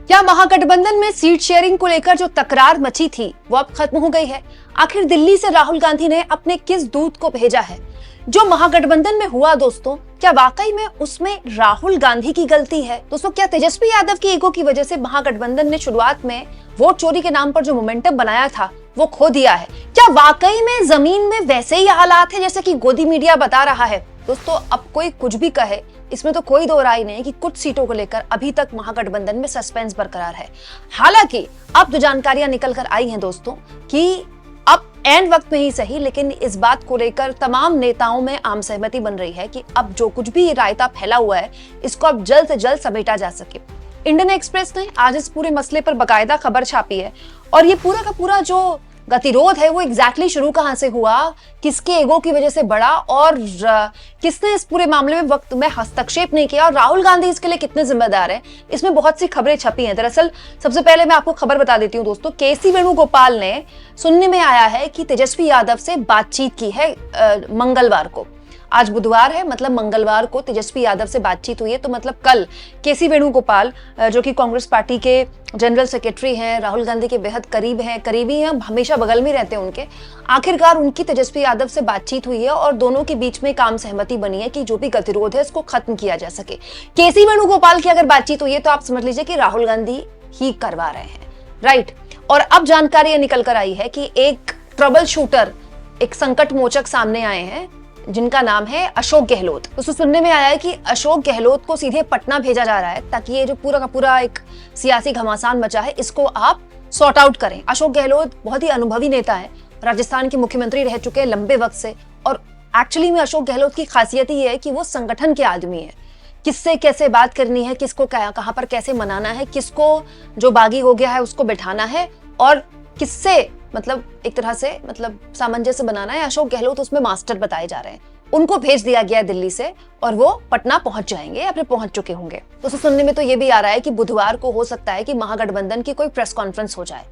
क्या महागठबंधन में seat sharing को लेकर जो तकरार मची थी वो अब खत्म हो गई है? आखिर दिल्ली से राहुल गांधी ने अपने किस दूत को भेजा है? जो महागठबंधन में हुआ दोस्तों, क्या वाकई में उसमें राहुल गांधी की गलती है? दोस्तों, क्या तेजस्वी यादव की ईगो की वजह से महागठबंधन ने शुरुआत में वोट चोरी के नाम पर जो मोमेंटम बनाया था वो खो दिया है? क्या वाकई में जमीन में वैसे ही हालात है जैसे कि गोदी मीडिया बता रहा है? दोस्तों, अब कोई कुछ भी कहे, इसमें तो कोई दो राय नहीं कि कुछ सीटों को लेकर अभी तक महागठबंधन में सस्पेंस बरकरार है। हालांकि अब जो जानकारियां निकल कर आई हैं दोस्तों कि अब एंड वक्त में ही सही, लेकिन इस बात को लेकर तमाम नेताओं में आम सहमति बन रही है कि अब जो कुछ भी रायता फैला हुआ है इसको अब जल्द से जल्द समेटा जा सके। इंडियन एक्सप्रेस ने आज इस पूरे मसले पर बाकायदा खबर छापी है और ये पूरा का पूरा जो गतिरोध है वो एग्जैक्टली शुरू कहां से हुआ, किसके ईगो की वजह से बढ़ा और किसने इस पूरे मामले में वक्त में हस्तक्षेप नहीं किया और राहुल गांधी इसके लिए कितने जिम्मेदार हैं, इसमें बहुत सी खबरें छपी हैं। दरअसल सबसे पहले मैं आपको खबर बता देती हूँ दोस्तों, केसी वेणुगोपाल ने सुनने में आया है कि तेजस्वी यादव से बातचीत की है मंगलवार को। आज बुधवार है, मतलब मंगलवार को तेजस्वी यादव से बातचीत हुई है, तो मतलब कल केसी वेणुगोपाल जो कि कांग्रेस पार्टी के जनरल सेक्रेटरी हैं, राहुल गांधी के बेहद करीबी हैं, हमेशा बगल में रहते हैं उनके। आखिरकार उनकी तेजस्वी यादव से बातचीत हुई है और दोनों के बीच में काम सहमति बनी है कि जो भी गतिरोध है इसको खत्म किया जा सके। केसी वेणुगोपाल की अगर बातचीत हुई है तो आप समझ लीजिए कि राहुल गांधी ही करवा रहे हैं, राइट। और अब जानकारी निकल कर आई है कि एक ट्रबल शूटर, एक संकट मोचक सामने आए हैं जिनका नाम है अशोक गहलोत। उसको सुनने में आया है कि अशोक गहलोत को सीधे पटना भेजा जा रहा है ताकि ये जो पूरा का पूरा एक सियासी घमासान मचा है इसको आप सॉर्ट आउट करें। अशोक गहलोत बहुत ही अनुभवी नेता है, राजस्थान के मुख्यमंत्री रह चुके हैं लंबे वक्त से और एक्चुअली में अशोक गहलोत की खासियत ही है कि वो संगठन के आदमी है। किससे कैसे बात करनी है, किसको कहां पर कैसे मनाना है, किसको जो बागी हो गया है उसको बैठाना है और किससे मतलब एक तरह से मतलब सामंजस्य बनाना है। अशोक गहलोत उसमें मास्टर बताए जा रहे हैं। उनको भेज दिया गया दिल्ली से और वो पटना पहुंच जाएंगे या फिर पहुंच चुके होंगे। तो सुनने में तो ये भी आ रहा है कि बुधवार को हो सकता है कि महागठबंधन की कोई प्रेस कॉन्फ्रेंस हो जाए।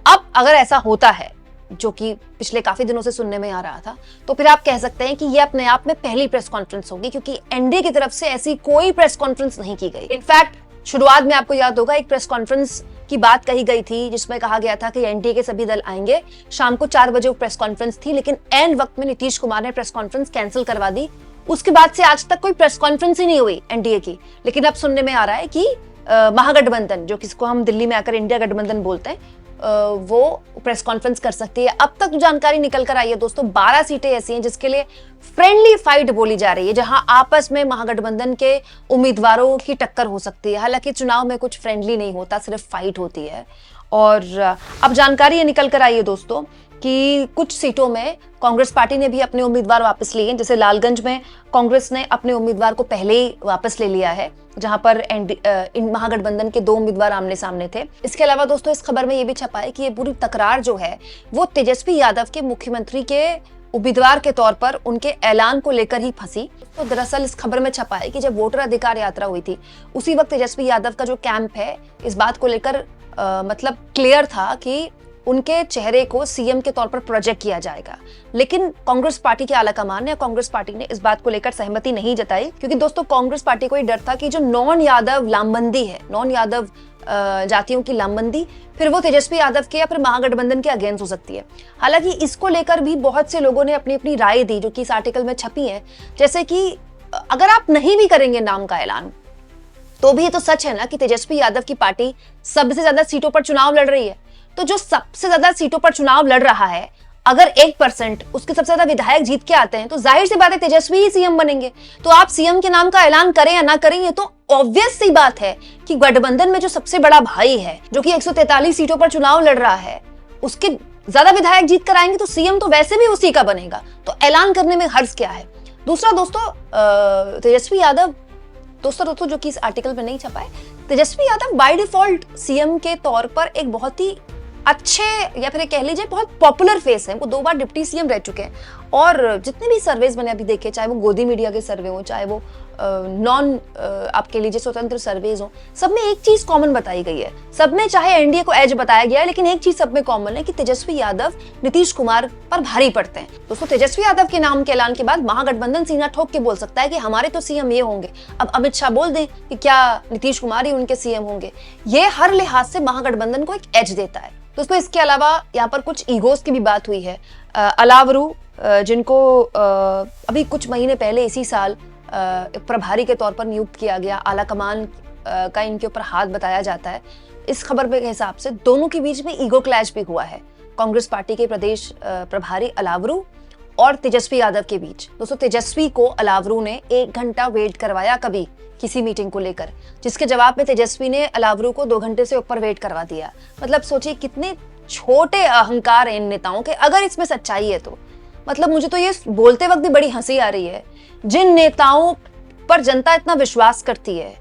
अब अगर ऐसा होता है, जो कि पिछले काफी दिनों से सुनने में आ रहा था, तो फिर आप कह सकते हैं कि ये अपने आप में पहली प्रेस कॉन्फ्रेंस होगी, क्योंकि एनडीए की तरफ से ऐसी कोई प्रेस कॉन्फ्रेंस नहीं की गई। इनफैक्ट शुरुआत में आपको याद होगा एक प्रेस कॉन्फ्रेंस की बात कही गई थी जिसमें कहा गया था कि एनडीए के सभी दल आएंगे। शाम को 4 बजे वो प्रेस कॉन्फ्रेंस थी, लेकिन एंड वक्त में नीतीश कुमार ने प्रेस कॉन्फ्रेंस कैंसिल करवा दी। उसके बाद से आज तक कोई प्रेस कॉन्फ्रेंस ही नहीं हुई एनडीए की। लेकिन अब सुनने में आ रहा है कि महागठबंधन, जो किसको हम दिल्ली में आकर इंडिया गठबंधन बोलते हैं, वो प्रेस कॉन्फ्रेंस कर सकती है। अब तक जो जानकारी निकल कर आई है दोस्तों, 12 सीटें ऐसी हैं जिसके लिए फ्रेंडली फाइट बोली जा रही है, जहां आपस में महागठबंधन के उम्मीदवारों की टक्कर हो सकती है। हालांकि चुनाव में कुछ फ्रेंडली नहीं होता, सिर्फ फाइट होती है। और अब जानकारी ये निकल कर आई है दोस्तों कि कुछ सीटों में कांग्रेस पार्टी ने भी अपने उम्मीदवार वापस लिए हैं। जैसे लालगंज में कांग्रेस ने अपने उम्मीदवार को पहले ही वापस ले लिया है, जहां पर इन महागठबंधन के 2 उम्मीदवार आमने सामने थे। इसके अलावा दोस्तों इस खबर में यह भी छपा है कि ये पूरी तकरार जो है वो तेजस्वी यादव के मुख्यमंत्री के उम्मीदवार के तौर पर उनके ऐलान को लेकर ही फंसी। तो दरअसल इस खबर में छपा है कि जब वोटर अधिकार यात्रा हुई थी उसी वक्त तेजस्वी यादव का जो कैंप है इस बात को लेकर मतलब क्लियर था कि उनके चेहरे को सीएम के तौर पर प्रोजेक्ट किया जाएगा। लेकिन कांग्रेस पार्टी के आलाकमान ने, कांग्रेस पार्टी ने इस बात को लेकर सहमति नहीं जताई, क्योंकि दोस्तों कांग्रेस पार्टी को ये डर था कि जो नॉन यादव लामबंदी है, नॉन यादव जातियों की लामबंदी, फिर वो तेजस्वी यादव के या फिर महागठबंधन के अगेंस्ट हो सकती है। हालांकि इसको लेकर भी बहुत से लोगों ने अपनी अपनी राय दी, जो कि इस आर्टिकल में छपी है। जैसे कि अगर आप नहीं भी करेंगे नाम का ऐलान, तो भी ये तो सच है ना कि तेजस्वी यादव की पार्टी सबसे ज्यादा सीटों पर चुनाव लड़ रही है। तो जो सबसे ज्यादा सीटों पर चुनाव लड़ रहा है, अगर 1% उसके सबसे ज्यादा विधायक जीत के आते हैं तो जाहिर सी बात है तेजस्वी ही सीएम बनेंगे। तो आप सीएम के नाम का ऐलान करें या ना करें, ये तो ऑब्वियस सी बात है कि गठबंधन में जो सबसे बड़ा भाई है, जो कि 143 सीटों पर चुनाव लड़ रहा है, उसके ज्यादा विधायक जीत कर आएंगे तो सीएम तो वैसे भी उसी का बनेगा। तो ऐलान करने में हर्ज क्या है? दूसरा दोस्तों, तेजस्वी यादव दोस्तों जो कि इस आर्टिकल में नहीं छपा है, Tejashwi Yadav by default CM के तौर पर एक बहुत ही अच्छे या फिर कह लीजिए बहुत पॉपुलर फेस है। वो 2 बार डिप्टी सीएम रह चुके हैं और जितने भी सर्वेज मैंने अभी देखे, चाहे वो गोदी मीडिया के सर्वे हो, चाहे वो नॉन आपके लीजिए स्वतंत्र सर्वेज हो, सब में एक चीज कॉमन बताई गई है। सब में चाहे एनडीए को एज बताया गया है, लेकिन एक चीज सब में कॉमन है कि तेजस्वी यादव नीतीश कुमार पर भारी पड़ते हैं। दोस्तों, तेजस्वी यादव के नाम के ऐलान के बाद महागठबंधन सीना ठोक के बोल सकता है कि हमारे तो सीएम ये होंगे। अब अमित शाह बोल दें कि क्या नीतीश कुमार ही उनके सीएम होंगे, ये हर लिहाज से महागठबंधन को एक एज देता है। दोस्तों, इसके अलावा यहाँ पर कुछ ईगोस की भी बात हुई है। अलावरू, जिनको अभी कुछ महीने पहले इसी साल प्रभारी के तौर पर नियुक्त किया गया, आला कमान का इनके ऊपर हाथ बताया जाता है। इस खबर के हिसाब से दोनों के बीच में ईगो क्लैश भी हुआ है, कांग्रेस पार्टी के प्रदेश प्रभारी अलावरू और तेजस्वी यादव के बीच। दोस्तों, तेजस्वी को अलावरू ने 1 घंटा वेट करवाया कभी किसी मीटिंग को लेकर, जिसके जवाब में तेजस्वी ने अलावरू को 2 घंटे से ऊपर वेट करवा दिया। मतलब सोचिए कितने छोटे अहंकार हैं इन नेताओं के, अगर इसमें सच्चाई है तो। मतलब मुझे तो ये बोलते वक्त भी बड़ी हंसी आ रही है। जिन नेताओं पर जनता इतना विश्वास करती है,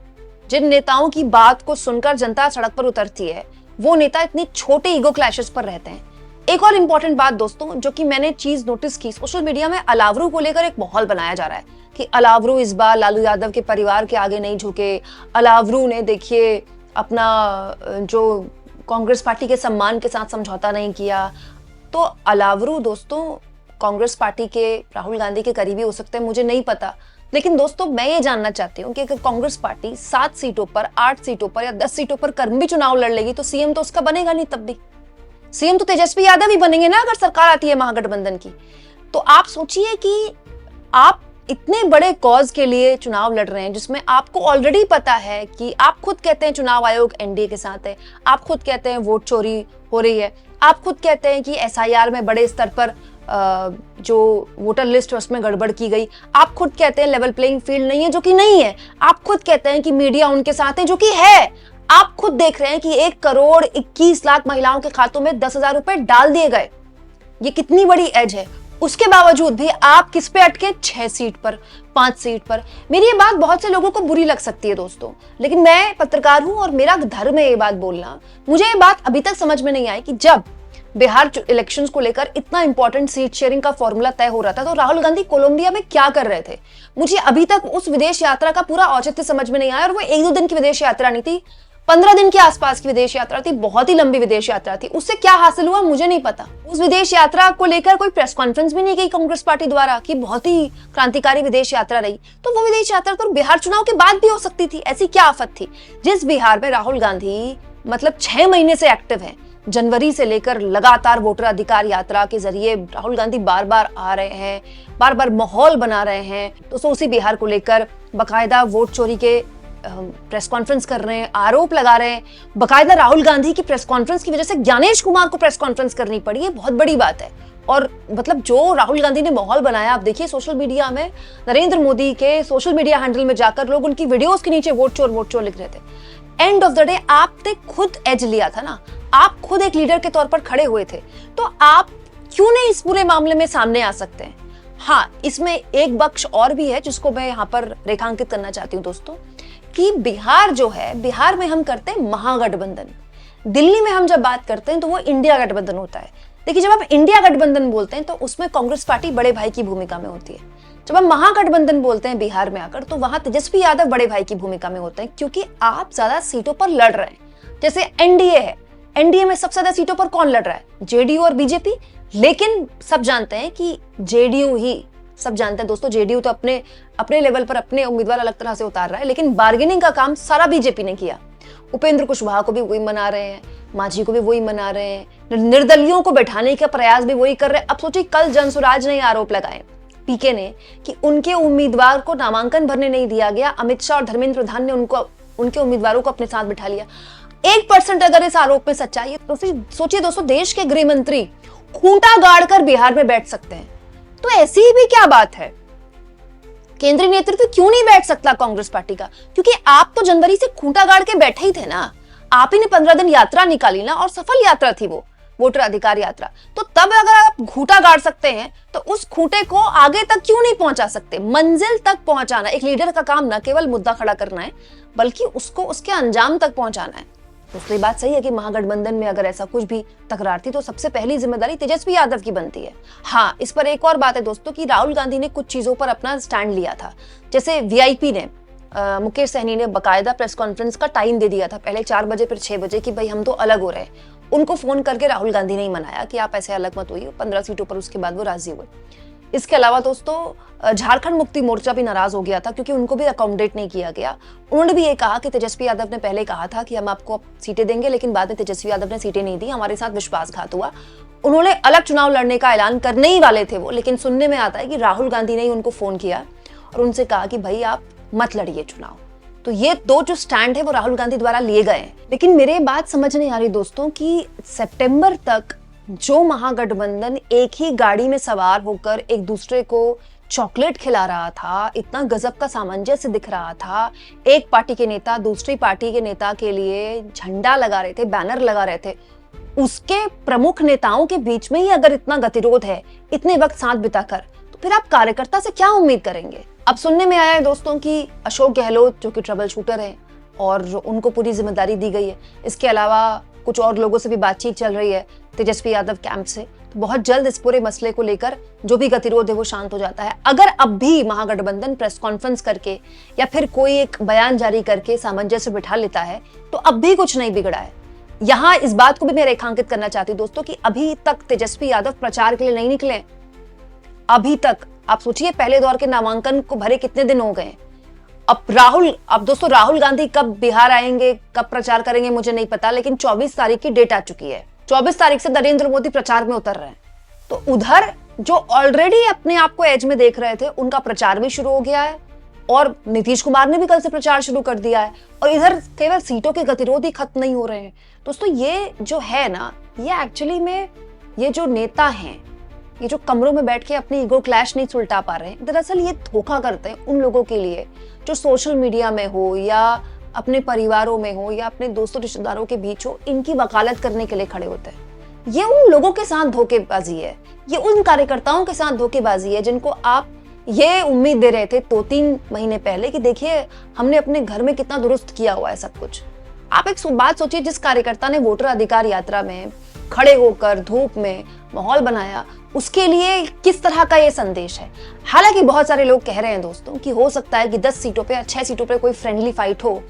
जिन नेताओं की बात को सुनकर जनता सड़क पर उतरती है, वो नेता इतनी छोटे ईगो क्लैशेस पर रहते हैं। एक और इंपॉर्टेंट बात दोस्तों, जो कि मैंने चीज नोटिस की, सोशल मीडिया में अलावरू को लेकर एक माहौल बनाया जा रहा है कि अलावरू इस बार लालू यादव के परिवार के आगे नहीं झुके। अलावरू ने देखिए अपना जो कांग्रेस पार्टी के सम्मान के साथ समझौता नहीं किया। तो अलावरू दोस्तों कांग्रेस पार्टी के राहुल गांधी के करीबी हो सकते हैं, मुझे नहीं पता, लेकिन दोस्तों मैं ये जानना चाहती हूँ कि अगर कांग्रेस पार्टी 7 सीटों पर, 8 सीटों पर या 10 सीटों पर कहीं भी चुनाव लड़ लेगी तो सीएम तो उसका बनेगा नहीं। तब भी सीएम तो तेजस्वी यादव ही बनेंगे ना, अगर सरकार आती है महागठबंधन की। तो आप सोचिए कि आप इतने बड़े कॉज के लिए चुनाव लड़ रहे हैं, जिसमें आपको ऑलरेडी पता है कि आप खुद कहते हैं चुनाव आयोग एनडीए के साथ है, आप खुद कहते हैं वोट चोरी हो रही है, आप खुद कहते हैं कि एसआईआर में बड़े स्तर पर जो वोटर लिस्ट है उसमें गड़बड़ की गई, आप खुद कहते हैं लेवल प्लेइंग फील्ड नहीं है, जो कि नहीं है, आप खुद कहते हैं कि मीडिया उनके साथ है, जो कि है, आप खुद देख रहे हैं कि 1,21,00,000 महिलाओं के खातों में 10,000 रुपए डाल दिए गए। ये कितनी बड़ी एज है। उसके बावजूद भी आप किस पे अटके? 6 सीट पर, 5 सीट पर। मेरी ये बात बहुत से लोगों को बुरी लग सकती है दोस्तों, लेकिन मैं पत्रकार हूं और मेरा धर्म है ये बात बोलना। मुझे ये बात अभी तक समझ में नहीं आई कि जब बिहार इलेक्शंस को लेकर इतना इंपॉर्टेंट सीट शेयरिंग का फॉर्मूला तय हो रहा था तो राहुल गांधी कोलंबिया में क्या कर रहे थे। मुझे अभी तक उस विदेश यात्रा का पूरा औचित्य समझ में नहीं आया। और वो 1-2 दिन की विदेश यात्रा नहीं थी, 15 दिन के आसपास की विदेश यात्रा थी, बहुत ही लंबी विदेश यात्रा थी। उससे क्या हासिल हुआ मुझे नहीं पता। उस विदेश यात्रा को लेकर कोई प्रेस कॉन्फ्रेंस भी नहीं की कांग्रेस पार्टी द्वारा कि बहुत ही क्रांतिकारी विदेश यात्रा रही। तो वो विदेश यात्रा तो बिहार चुनाव के बाद भी हो सकती थी, ऐसी क्या आफत थी। जिस बिहार में राहुल गांधी मतलब 6 महीने से एक्टिव है, जनवरी से लेकर लगातार वोटर अधिकार यात्रा के जरिए राहुल गांधी बार बार आ रहे हैं, बार बार माहौल बना रहे हैं। तो उसी बिहार को लेकर बकायदा वोट चोरी के प्रेस कॉन्फ्रेंस कर रहे हैं, आरोप लगा रहे हैं। बकायदा राहुल गांधी की प्रेस कॉन्फ्रेंस की वजह से ज्ञानेश कुमार को प्रेस कॉन्फ्रेंस करनी पड़ी, है बहुत बड़ी बात है। और मतलब जो राहुल गांधी ने माहौल बनाया, आप देखिए सोशल मीडिया में, नरेंद्र मोदी के सोशल मीडिया हैंडल में जाकर लोग उनकी वीडियोस के नीचे वोट चोर लिख रहे थे। एंड ऑफ द डे आपने खुद एज लिया था ना, आप खुद एक लीडर के तौर पर खड़े हुए थे, तो आप क्यों नहीं इस पूरे मामले में सामने आ सकते हैं। हाँ, इसमें एक पक्ष और भी है जिसको मैं यहाँ पर रेखांकित करना चाहती हूँ दोस्तों, कि बिहार जो है, बिहार में हम करते हैं महागठबंधन, दिल्ली में हम जब बात करते हैं तो वो इंडिया गठबंधन होता है। देखिए, जब आप इंडिया गठबंधन बोलते हैं तो उसमें कांग्रेस पार्टी बड़े भाई की भूमिका में होती है। जब हम महागठबंधन बोलते हैं बिहार में आकर, तो वहां तेजस्वी यादव बड़े भाई की भूमिका में होते हैं, क्योंकि आप ज्यादा सीटों पर लड़ रहे हैं। जैसे एनडीए है, एनडीए में सबसे ज्यादा सीटों पर कौन लड़ रहा है? जेडीयू और बीजेपी। लेकिन सब जानते हैं कि जेडीयू ही, सब जानते हैं दोस्तों, जेडीयू तो अपने लेवल पर अपने उम्मीदवार अलग तरह से उतार रहा है, लेकिन बार्गेनिंग का काम सारा बीजेपी ने किया। उपेंद्र कुशवाहा को भी वही मना रहे हैं, मांझी को भी वही मना रहे हैं, निर्दलियों को बैठाने का प्रयास भी वही कर रहे हैं। अब सोचिए, कल जनसुराज ने आरोप लगाए पीके ने कि उनके उम्मीदवार को नामांकन भरने नहीं दिया गया। अमित शाह और धर्मेंद्र प्रधान ने उनके उम्मीदवारों को अपने साथ बिठा लिया। 1% अगर इस आरोप में सच्चाई है तो फिर सोचिए दोस्तों, देश के गृह मंत्री खूंटा गाड़ कर बिहार में बैठ सकते हैं, तो ऐसी भी क्या बात है। केंद्रीय नेतृत्व क्यों नहीं बैठ सकता कांग्रेस पार्टी का? क्योंकि आप तो जनवरी से खूंटा गाड़ के बैठे ही थे ना, आप ही ने 15 दिन यात्रा निकाली ना, और सफल यात्रा थी वो वोटर अधिकार यात्रा। तो तब अगर आप खूंटा गाड़ सकते हैं तो उस खूंटे को आगे तक क्यों नहीं पहुंचा सकते? मंजिल तक पहुंचाना एक लीडर का काम न केवल मुद्दा खड़ा करना है, बल्कि उसको उसके अंजाम तक पहुंचाना है। दोस्तों ये बात सही है कि महागठबंधन में अगर ऐसा कुछ भी तकरार थी तो सबसे पहली जिम्मेदारी तेजस्वी यादव की बनती है। हाँ, इस पर एक और बात है दोस्तों कि राहुल गांधी ने कुछ चीजों पर अपना स्टैंड लिया था। जैसे वीआईपी ने मुकेश सहनी ने बकायदा प्रेस कॉन्फ्रेंस का टाइम दे दिया था, पहले 4 बजे फिर 6 बजे, कि भाई हम तो अलग हो रहे हैं। उनको फोन करके राहुल गांधी ने ही मनाया कि आप ऐसे अलग मत होइए। 15 सीटों पर उसके बाद वो राजी हुए। इसके अलावा दोस्तों झारखंड मुक्ति मोर्चा भी नाराज हो गया था क्योंकि उनको भी अकोमोडेट नहीं किया गया। उन्होंने भी ये कहा कि तेजस्वी यादव ने पहले कहा था कि हम आपको सीटें देंगे, लेकिन बाद में तेजस्वी यादव ने सीटें नहीं दी, हमारे साथ विश्वासघात हुआ। उन्होंने अलग चुनाव लड़ने का ऐलान करने ही वाले थे वो, लेकिन सुनने में आता है कि राहुल गांधी ने ही उनको फोन किया और उनसे कहा कि भाई आप मत लड़िए चुनाव। तो ये 2 जो स्टैंड है वो राहुल गांधी द्वारा लिए गए हैं। लेकिन मेरे बात समझ नहीं आ रही दोस्तों कि सितंबर तक जो महागठबंधन एक ही गाड़ी में सवार होकर एक दूसरे को चॉकलेट खिला रहा था, इतना गजब का सामंजस्य दिख रहा था, एक पार्टी के नेता दूसरी पार्टी के नेता के लिए झंडा लगा रहे थे, बैनर लगा रहे थे, उसके प्रमुख नेताओं के बीच में ही अगर इतना गतिरोध है इतने वक्त साथ बिताकर, तो फिर आप कार्यकर्ता से क्या उम्मीद करेंगे। अब सुनने में आया है दोस्तों कि अशोक गहलोत जो कि ट्रबल शूटर हैं और उनको पूरी जिम्मेदारी दी गई है। इसके अलावा कुछ और लोगों से भी बातचीत चल रही है तेजस्वी यादव कैंप से। तो बहुत जल्द इस पूरे मसले को लेकर जो भी गतिरोध है वो शांत हो जाता है। अगर अब भी महागठबंधन प्रेस कॉन्फ्रेंस करके या फिर कोई एक बयान जारी करके सामंजस्य बिठा लेता है तो अब भी कुछ नहीं बिगड़ा है। यहाँ इस बात को भी मैं रेखांकित करना चाहती हूँ दोस्तों कि अभी तक तेजस्वी यादव प्रचार के लिए नहीं निकले। अभी तक आप सोचिए पहले दौर के नामांकन को भरे कितने दिन हो गए। अब दोस्तों राहुल गांधी कब बिहार आएंगे, कब प्रचार करेंगे मुझे नहीं पता, लेकिन 24 तारीख की डेट आ चुकी है। 24 तारीख से नरेंद्र मोदी प्रचार में उतर रहे हैं। तो उधर जो ऑलरेडी अपने आप को एज में देख रहे थे उनका प्रचार भी शुरू हो गया है और नीतीश कुमार ने भी कल से प्रचार शुरू कर दिया है। और इधर केवल सीटों के गतिरोध ही खत्म नहीं हो रहे हैं दोस्तों। ये जो है ना, ये एक्चुअली में ये जो नेता हैं, ये जो कमरों में बैठ के अपनी ईगो क्लैश नहीं सुलटा पा रहे हैं, दरअसल ये धोखा करते हैं उन लोगों के लिए जो सोशल मीडिया में हो या अपने परिवारों में हो या अपने दोस्तों रिश्तेदारों के बीच हो, इनकी वकालत करने के लिए खड़े होते हैं। ये उन लोगों के साथ धोखेबाजी है, ये उन कार्यकर्ताओं के साथ धोखेबाजी है जिनको आप ये उम्मीद दे रहे थे 2-3 महीने पहले कि देखिए हमने अपने घर में कितना दुरुस्त किया हुआ है सब कुछ। आप एक बात सोचिए, जिस कार्यकर्ता ने वोटर अधिकार यात्रा में खड़े होकर धूप में माहौल बनाया, उसके लिए किस तरह का ये संदेश है। हालांकि बहुत सारे लोग कह रहे हैं दोस्तों कि हो सकता है कि 10 सीटों पे या 6 सीटों पे कोई फ्रेंडली फाइट हो,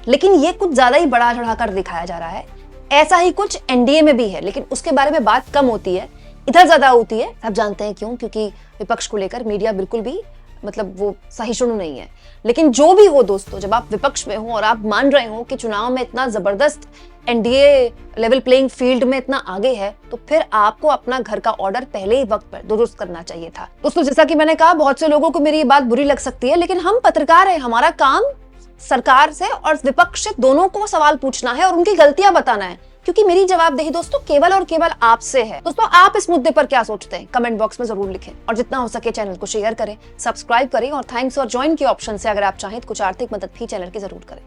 लेकिन ये कुछ ज्यादा ही बड़ा चढ़ाकर दिखाया जा रहा है। ऐसा ही कुछ एनडीए में भी है, लेकिन उसके बारे में बात कम होती है, इधर ज्यादा होती है। आप जानते हैं क्यों? क्योंकि विपक्ष को लेकर मीडिया बिल्कुल भी वो सहिष्णु नहीं है। लेकिन जो भी हो दोस्तों, जब आप विपक्ष में हो और आप मान रहे हो कि चुनाव में इतना जबरदस्त एनडीए लेवल प्लेइंग फील्ड में इतना आगे है, तो फिर आपको अपना घर का ऑर्डर पहले ही वक्त पर दुरुस्त करना चाहिए था। दोस्तों जैसा कि मैंने कहा, बहुत से लोगों को मेरी ये बात बुरी लग सकती है, लेकिन हम पत्रकार हैं, हमारा काम सरकार से और विपक्ष से दोनों को सवाल पूछना है और उनकी गलतियां बताना है, क्योंकि मेरी जवाबदेही दोस्तों केवल और केवल आपसे है। दोस्तों आप इस मुद्दे पर क्या सोचते हैं कमेंट बॉक्स में जरूर लिखें और जितना हो सके चैनल को शेयर करें, सब्सक्राइब करें और थैंक्स और ज्वाइन के ऑप्शन से अगर आप चाहें तो कुछ आर्थिक मदद भी चैनल की जरूर करें।